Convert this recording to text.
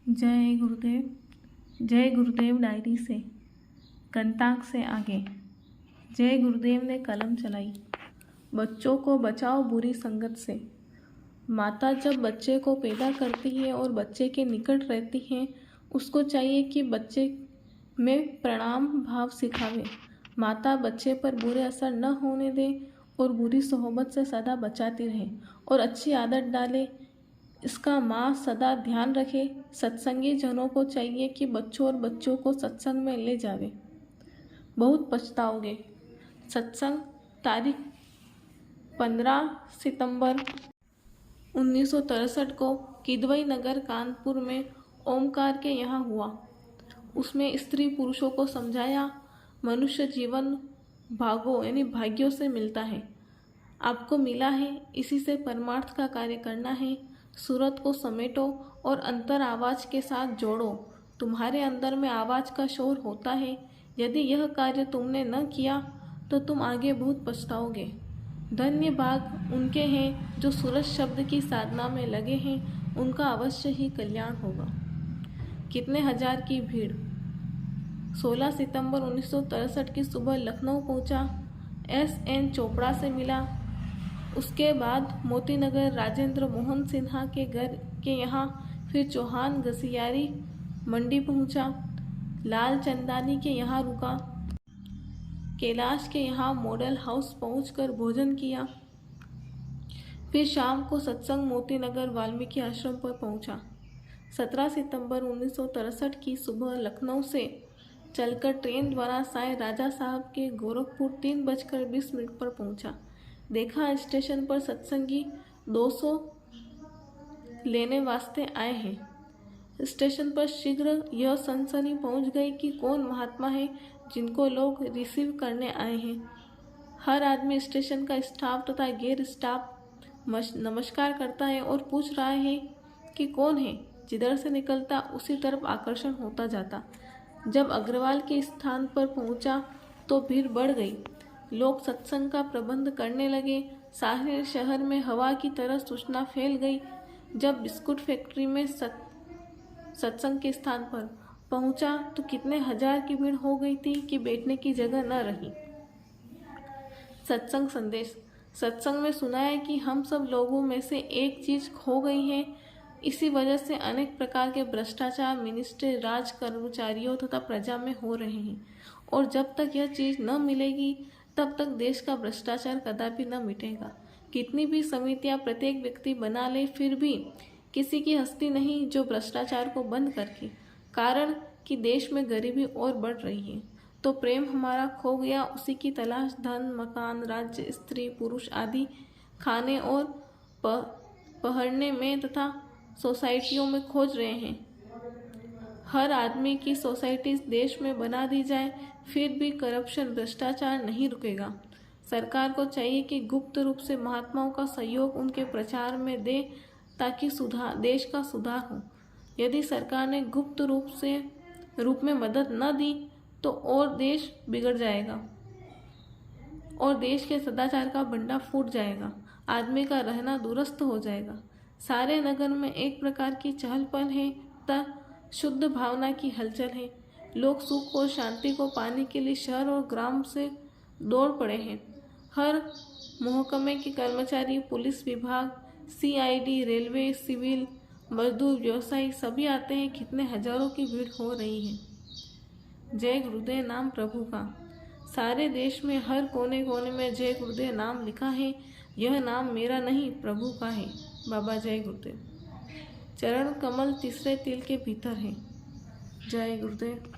जय गुरुदेव। जय गुरुदेव डायरी से कंताक से आगे। जय गुरुदेव ने कलम चलाई। बच्चों को बचाओ बुरी संगत से। माता जब बच्चे को पैदा करती है और बच्चे के निकट रहती है, उसको चाहिए कि बच्चे में प्रणाम भाव सिखावे। माता बच्चे पर बुरे असर न होने दे और बुरी सोहबत से सदा बचाती रहे और अच्छी आदत डाले, इसका माँ सदा ध्यान रखे। सत्संगी जनों को चाहिए कि बच्चों और बच्चों को सत्संग में ले जावे। बहुत पछताओगे। सत्संग तारीख 15 सितंबर 1963 को किदवई नगर कानपुर में ओमकार के यहाँ हुआ। उसमें स्त्री पुरुषों को समझाया, मनुष्य जीवन भागों यानी भाग्यों से मिलता है, आपको मिला है, इसी से परमार्थ का कार्य करना है। सूरत को समेटो और अंतर आवाज के साथ जोड़ो। तुम्हारे अंदर में आवाज का शोर होता है। यदि यह कार्य तुमने न किया तो तुम आगे बहुत पछताओगे। धन्य भाग उनके हैं जो सूरज शब्द की साधना में लगे हैं, उनका अवश्य ही कल्याण होगा। कितने हजार की भीड़। 16 सितंबर 1963 की सुबह लखनऊ पहुंचा। S.N. चोपड़ा से मिला। उसके बाद मोतीनगर राजेंद्र मोहन सिन्हा के घर के यहाँ, फिर चौहान घसियारी मंडी पहुंचा। लाल चंदानी के यहाँ रुका। कैलाश के यहाँ मॉडल हाउस पहुंचकर भोजन किया। फिर शाम को सत्संग मोतीनगर वाल्मीकि आश्रम पर पहुंचा। 17 सितंबर 1963 की सुबह लखनऊ से चलकर ट्रेन द्वारा साईं राजा साहब के गोरखपुर 3:20 पर पहुंचा। देखा स्टेशन पर सत्संगी 200 लेने वास्ते आए हैं। स्टेशन पर शीघ्र यह सनसनी पहुंच गई कि कौन महात्मा है जिनको लोग रिसीव करने आए हैं। हर आदमी स्टेशन का स्टाफ तथा गैर स्टाफ नमस्कार करता है और पूछ रहा है कि कौन है। जिधर से निकलता उसी तरफ आकर्षण होता जाता। जब अग्रवाल के स्थान पर पहुंचा तो भीड़ बढ़ गई। लोग सत्संग का प्रबंध करने लगे। सारे शहर में हवा की तरह सूचना फैल गई। जब बिस्कुट फैक्ट्री में सत्संग के स्थान पर पहुंचा तो कितने हजार की भीड़ हो गई थी कि बैठने की जगह न रही। सत्संग संदेश। सत्संग में सुनाया कि हम सब लोगों में से एक चीज खो गई है। इसी वजह से अनेक प्रकार के भ्रष्टाचार मिनिस्टर, राज कर्मचारियों तथा प्रजा में हो रहे हैं और जब तक यह चीज न मिलेगी तब तक देश का भ्रष्टाचार कदापि न मिटेगा। कितनी भी समितियां प्रत्येक व्यक्ति बना ले, फिर भी किसी की हस्ती नहीं जो भ्रष्टाचार को बंद करके। कारण कि देश में गरीबी और बढ़ रही है। तो प्रेम हमारा खो गया, उसी की तलाश धन, मकान, राज्य, स्त्री, पुरुष आदि खाने और पहनने में तथा सोसाइटियों में खोज रहे हैं। हर आदमी की सोसाइटी देश में बना दी जाए, फिर भी करप्शन, भ्रष्टाचार नहीं रुकेगा। सरकार को चाहिए कि गुप्त रूप से महात्माओं का सहयोग उनके प्रचार में दे ताकि देश का सुधार हो। यदि सरकार ने गुप्त रूप में मदद न दी तो और देश बिगड़ जाएगा और देश के सदाचार का भंडा फूट जाएगा। आदमी का रहना दुरुस्त हो जाएगा। सारे नगर में एक प्रकार की चहल पहल है तथा शुद्ध भावना की हलचल है। लोग सुख और शांति को पाने के लिए शहर और ग्राम से दौड़ पड़े हैं। हर महकमे के कर्मचारी, पुलिस विभाग, CID, रेलवे, सिविल, मजदूर, व्यवसायी सभी आते हैं। कितने हजारों की भीड़ हो रही है। जय गुरुदेव नाम प्रभु का। सारे देश में हर कोने कोने में जय गुरुदेव नाम लिखा है। यह नाम मेरा नहीं, प्रभु का है। बाबा जय गुरुदेव। चरण कमल तीसरे तिल के भीतर है। जय गुरुदेव।